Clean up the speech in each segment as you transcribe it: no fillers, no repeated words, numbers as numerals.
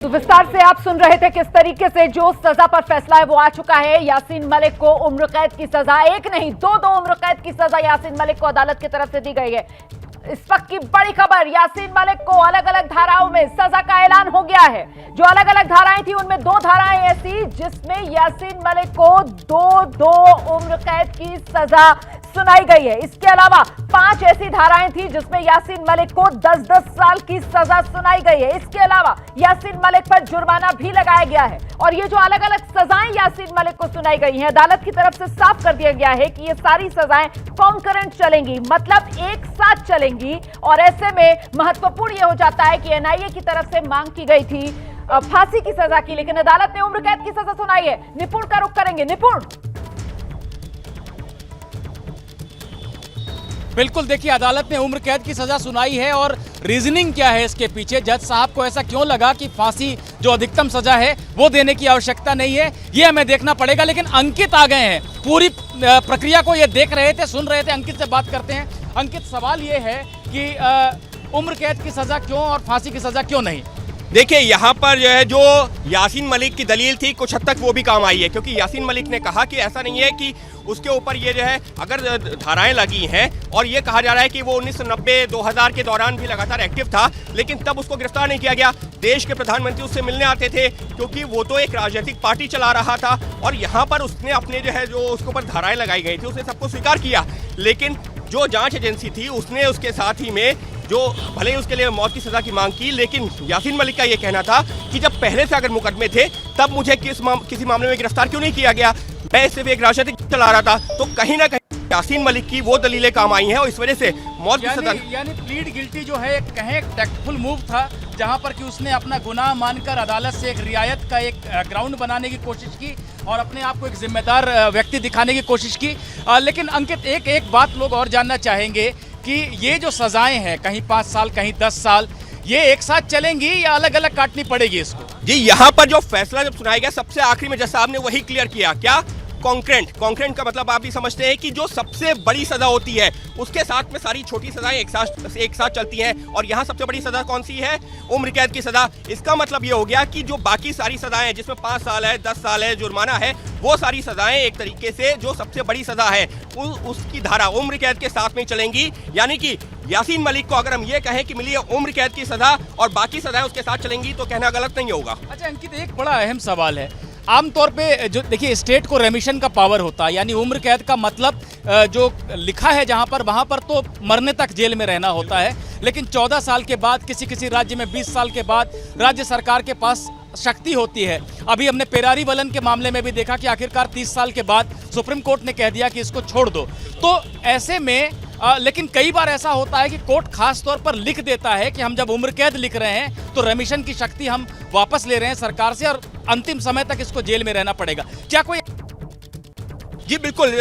तो विस्तार से आप सुन रहे थे किस तरीके से जो सजा पर फैसला है वो आ चुका है। यासीन मलिक को उम्र कैद की सजा, एक नहीं दो उम्र कैद की सजा यासीन मलिक को अदालत की तरफ से दी गई है। इस वक्त की बड़ी खबर, यासीन मलिक को अलग अलग धाराओं में सजा का ऐलान हो गया है। जो अलग अलग धाराएं थी उनमें दो धाराएं ऐसी जिसमें यासीन मलिक को दो उम्र कैद की सजा सुनाई गई है। इसके अलावा 5 ऐसी धाराएं थी जिसमें यासीन मलिक को 10-10 साल की सजा सुनाई गई है। इसके अलावा यासीन मलिक पर जुर्माना भी लगाया गया है। और ये जो अलग अलग सजाएं यासीन मलिक को सुनाई गई हैं, अदालत की तरफ से साफ कर दिया गया है कि ये सारी सजाएं कॉन्करेंट चलेंगी, मतलब एक साथ चलेंगी। और ऐसे में महत्वपूर्ण यह हो जाता है कि एनआईए की तरफ से मांग की गई थी फांसी की सजा की, लेकिन अदालत ने उम्र कैद की सजा सुनाई है। निपुण का रुख करेंगे। निपुण, बिल्कुल, देखिए अदालत ने उम्र कैद की सजा सुनाई है और रीजनिंग क्या है इसके पीछे, जज साहब को ऐसा क्यों लगा कि फांसी जो अधिकतम सजा है वो देने की आवश्यकता नहीं है, ये हमें देखना पड़ेगा। लेकिन अंकित आ गए हैं, पूरी प्रक्रिया को ये देख रहे थे, सुन रहे थे। अंकित से बात करते हैं। अंकित, सवाल ये है कि उम्र कैद की सजा क्यों और फांसी की सजा क्यों नहीं? देखिए, यहाँ पर जो है, जो यासीन मलिक की दलील थी कुछ हद तक वो भी काम आई है, क्योंकि यासीन मलिक ने कहा कि ऐसा नहीं है कि उसके ऊपर ये जो है अगर धाराएं लगी हैं और ये कहा जा रहा है कि वो 1990-2000 के दौरान भी लगातार एक्टिव था, लेकिन तब उसको गिरफ्तार नहीं किया गया। देश के प्रधानमंत्री उससे मिलने आते थे क्योंकि वो तो एक राजनीतिक पार्टी चला रहा था। और यहाँ पर उसने अपने जो है, जो उसके ऊपर धाराएं लगाई गई थी, उसने सबको स्वीकार किया। लेकिन जो जाँच एजेंसी थी उसने उसके साथ ही में जो भले ही उसके लिए मौत की सजा की मांग की, लेकिन यासीन मलिक का ये कहना था कि जब पहले से अगर मुकदमे थे तब मुझे किसी मामले में गिरफ्तार क्यों नहीं किया गया, मैं सिर्फ एक राजनीतिक चला रहा था। तो कहीं ना कहीं यासीन मलिक की वो दलीलें काम आई हैं और इस वजह से मौत की सजा। यानी प्लीड गिल्टी जो है कहें एक टैक्टफुल मूव था, जहां पर कि उसने अपना गुनाह मानकर अदालत से एक रियायत का एक ग्राउंड बनाने की कोशिश की और अपने आप को एक जिम्मेदार व्यक्ति दिखाने की कोशिश की। लेकिन अंकित, एक बात लोग और जानना चाहेंगे कि ये जो सजाएं हैं, कहीं 5 साल कहीं 10 साल, ये एक साथ चलेंगी या अलग अलग काटनी पड़ेगी इसको? जी, यहाँ पर जो फैसला जब सुनाया गया सबसे आखिरी में जज साहब ने वही क्लियर किया। क्या? कॉन्करेंट का मतलब आप भी समझते हैं कि जो सबसे बड़ी सजा होती है उसके साथ में सारी छोटी सजाएं एक साथ चलती हैं। और यहाँ सबसे बड़ी सजा कौन सी है? उम्र कैद की सजा। इसका मतलब ये हो गया कि जो बाकी सारी सजाएं हैं जिसमें 5 साल है, 10 साल है, जुर्माना है, वो सारी सजाएं एक तरीके से जो सबसे बड़ी सजा है उसकी धारा उम्र कैद के साथ में चलेंगी। यानी कि यासीन मलिक को अगर हम ये कहें कि मिली है उम्र कैद की सजा और बाकी सजाएं उसके साथ चलेंगी तो कहना गलत नहीं होगा। अच्छा अंकित, एक बड़ा अहम सवाल है। आमतौर पे जो देखिए स्टेट को रेमिशन का पावर होता है, यानी उम्र कैद का मतलब जो लिखा है जहां पर वहां पर तो मरने तक जेल में रहना होता है। लेकिन 14 साल के बाद, किसी राज्य में 20 साल के बाद राज्य सरकार के पास शक्ति होती है। अभी हमने पेरारी वलन के मामले में भी देखा कि आखिरकार 30 साल के बाद सुप्रीम कोर्ट ने कह दिया कि इसको छोड़ दो। तो ऐसे में लेकिन कई बार ऐसा होता है कि कोर्ट खास तौर पर लिख देता है कि हम जब उम्र कैद लिख रहे हैं तो रेमिशन की शक्ति हम वापस ले रहे हैं सरकार से और अंतिम समय तक इसको जेल में रहना पड़ेगा। क्या कोई? जी बिल्कुल,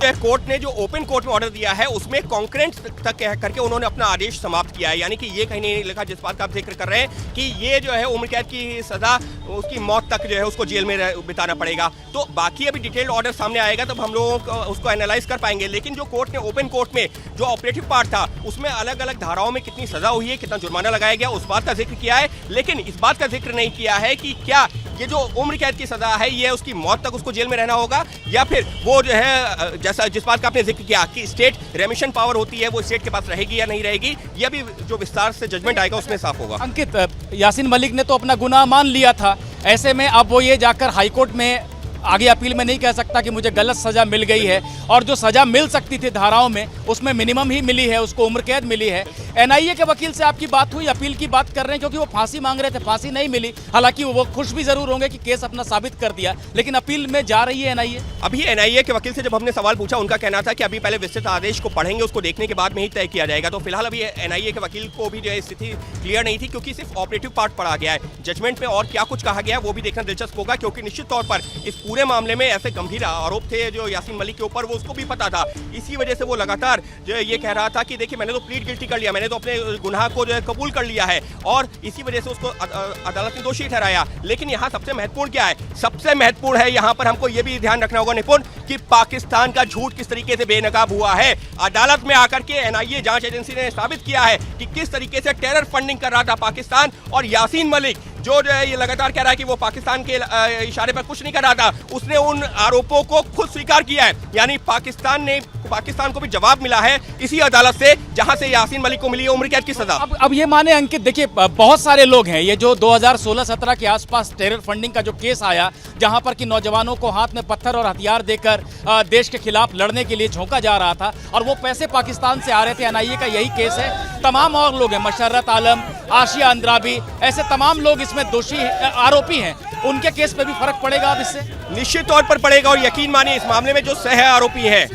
कोर्ट ने जो ओपन कोर्ट में ऑर्डर दिया है उसमें कॉन्करेंट तक करके उन्होंने अपना आदेश समाप्त किया है। यानी कि ये कहीं नहीं लिखा, जिस बात का आप जिक्र कर रहे हैं कि ये जो है उम्र कैद की सजा उसकी मौत तक जो है उसको जेल में बिताना पड़ेगा। तो बाकी अभी डिटेल्ड ऑर्डर सामने आएगा तब हम लोग उसको एनालाइज कर पाएंगे। लेकिन जो कोर्ट ने ओपन कोर्ट में जो ऑपरेटिव पार्ट था उसमें अलग अलग धाराओं में कितनी सजा हुई है, कितना जुर्माना लगाया गया, उस बात का जिक्र किया है। लेकिन इस बात का जिक्र नहीं किया है कि क्या ये जो उम्र कैद की सजा है ये उसकी मौत तक उसको जेल में रहना होगा या फिर वो जो है जैसा जिस बात का आपने जिक्र किया कि स्टेट रेमिशन पावर होती है वो स्टेट के पास रहेगी या नहीं रहेगी, ये भी जो विस्तार से जजमेंट आएगा उसमें साफ होगा। अंकित, यासीन मलिक ने तो अपना गुनाह मान लिया था, ऐसे में अब वो ये जाकर हाईकोर्ट में आगे अपील में नहीं कह सकता कि मुझे गलत सजा मिल गई है। और जो सजा मिल सकती थी धाराओं में उसमें मिनिमम ही मिली है, उसको उम्र कैद मिली है। एनआईए के वकील से आपकी बात हुई, अपील की बात कर रहे हैं क्योंकि वो फांसी मांग रहे थे, फांसी नहीं मिली। हालांकि वो खुश भी जरूर होंगे कि केस अपना साबित कर दिया, लेकिन अपील में जा रही है एनआईए। अभी एनआईए के वकील से जब हमने सवाल पूछा, उनका कहना था कि अभी पहले विस्तृत आदेश को पढ़ेंगे, उसको देखने के बाद में ही तय किया जाएगा। तो फिलहाल अभी एनआईए के वकील को भी जो है स्थिति क्लियर नहीं थी क्योंकि सिर्फ ऑपरेटिव पार्ट पढ़ा गया है। जजमेंट में और क्या कुछ कहा गया वो भी देखना दिलचस्प होगा, क्योंकि निश्चित तौर पर इस पूरे मामले में ऐसे गंभीर आरोप थे जो यासीन मलिक के ऊपर, वो उसको भी पता था। इसी वजह से वो लगातार जो ये कह रहा था कि देखिए मैंने तो प्लीड गिल्टी कर लिया, मैंने तो अपने गुनाह को जो है कबूल कर लिया है और इसी वजह से उसको अदालत ने दोषी ठहराया। लेकिन यहाँ सबसे महत्वपूर्ण क्या है? सबसे महत्वपूर्ण है यहाँ पर हमको ये भी ध्यान रखना होगा निपुण कि पाकिस्तान का झूठ किस तरीके से बेनकाब हुआ है। अदालत में आकर के एनआईए जांच एजेंसी ने साबित किया है कि किस तरीके से टेरर फंडिंग कर रहा था पाकिस्तान और यासीन मलिक जो है ये लगातार कह रहा है कि वो पाकिस्तान के इशारे पर कुछ नहीं कर रहा था, उसने उन आरोपों को खुद स्वीकार किया है। यानी पाकिस्तान को भी जवाब मिला है इसी अदालत से जहां से यासीन मलिक को मिली है उम्र कैद की सजा। अब ये माने अंकित, देखिए बहुत सारे लोग हैं, ये जो 2016-17 के आसपास टेरर फंडिंग का जो केस आया, जहां पर कि नौजवानों को हाथ में पत्थर और हथियार देकर देश के खिलाफ लड़ने के लिए झोंका जा रहा था और वो पैसे पाकिस्तान से आ रहे थे, एनआईए का यही केस है। तमाम और लोग हैं, मशर्रत आलम, आशिया अंद्राबी, ऐसे तमाम लोग इसमें दोषी आरोपी हैं। उनके केस पे भी फर्क पड़ेगा अब इससे? निश्चित तौर पर पड़ेगा और यकीन मानिए इस मामले में जो सह आरोपी है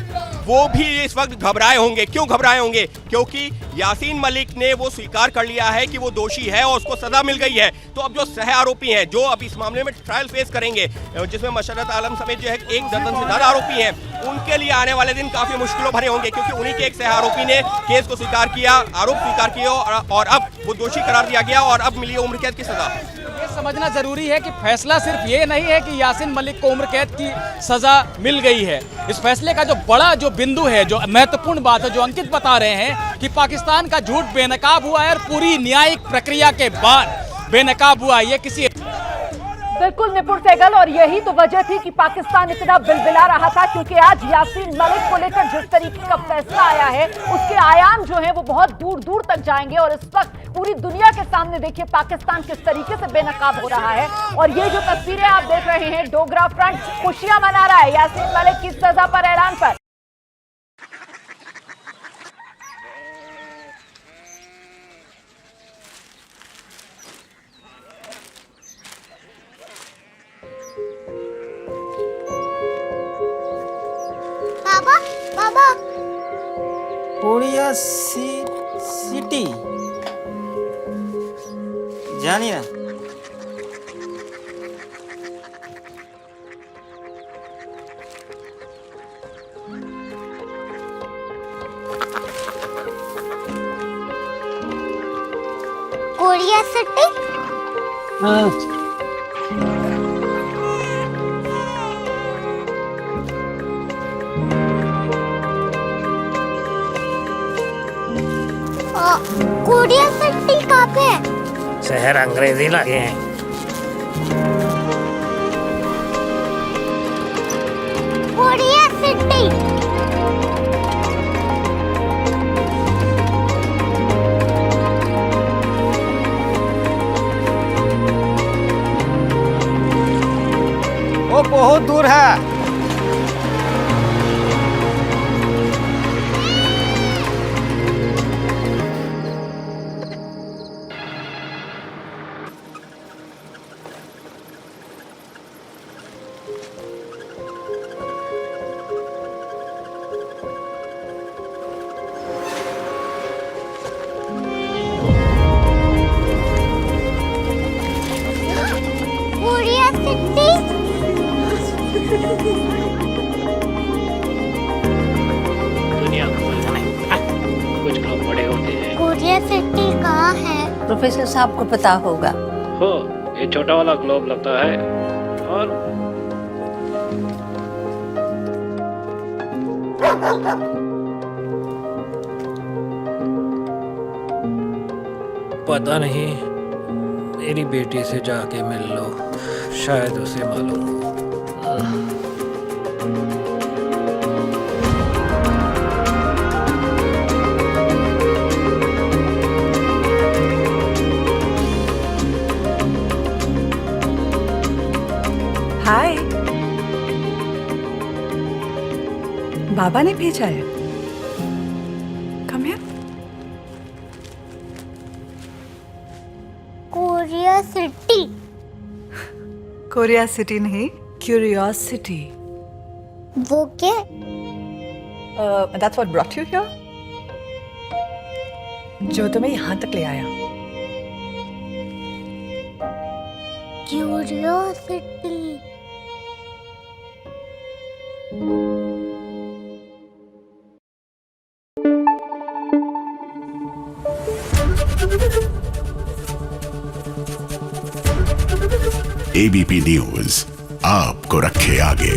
वो भी इस वक्त घबराए होंगे। क्यों घबराए होंगे? क्योंकि यासीन मलिक ने वो स्वीकार कर लिया है कि वो दोषी है और उसको सजा मिल गई है। तो अब जो सह आरोपी हैं, जो अब इस मामले में ट्रायल फेस करेंगे, जिसमें मशर्रत आलम समेत जो है 1 दर्जन से ज्यादा आरोपी हैं, उनके लिए आने वाले दिन काफी मुश्किलों भरे होंगे, क्योंकि उन्हीं के एक सह आरोपी ने केस को स्वीकार किया, आरोप स्वीकार किया और अब वो दोषी करार दिया गया और अब मिली उम्र कैद की सजा। ये समझना जरूरी है कि फैसला सिर्फ ये नहीं है कि यासीन मलिक को उम्र कैद की सजा मिल गई है। इस फैसले का जो बड़ा जो बिंदु है, जो महत्वपूर्ण बात है, जो अंकित बता रहे हैं कि पाकिस्तान का झूठ बेनकाब हुआ है और पूरी न्यायिक प्रक्रिया के बाद बेनकाब हुआ। ये किसी बिल्कुल निपुण सहगल, और यही तो वजह थी कि पाकिस्तान इतना बिलबिला रहा था, क्योंकि आज यासीन मलिक को लेकर जिस तरीके का फैसला आया है उसके आयाम जो है वो बहुत दूर दूर तक जाएंगे। और इस वक्त पूरी दुनिया के सामने देखिए पाकिस्तान किस तरीके से बेनकाब हो रहा है। और ये जो तस्वीरें आप देख रहे हैं, डोगरा फ्रंट खुशियां मना रहा है यासीन मलिक की सजा पर, ऐलान पर। बाबा कोरिया सिटी जानी ना? Korea city? हाँ। कोरिया सिटी कहाँ पे है? शहर अंग्रेजी लगे हैं। Korea city. वो बहुत दूर है। Korea city. दुनिया को कुछ लोग बड़े होते हैं। कोरिया सिटी कहाँ है? प्रोफेसर साहब को पता होगा। हो, ये छोटा वाला ग्लोब लगता है और पता नहीं, मेरी बेटी से जाके मिल लो, शायद उसे मालूम हो। हाय, बाबा ने भेजा है। Come here. Korea city. Korea city नहीं, क्यूरियोसिटी। वो क्या? That's what brought you here? जो तुम्हें यहाँ तक ले आया। क्यूरियोसिटी। एबीपी न्यूज आपको रखे आगे।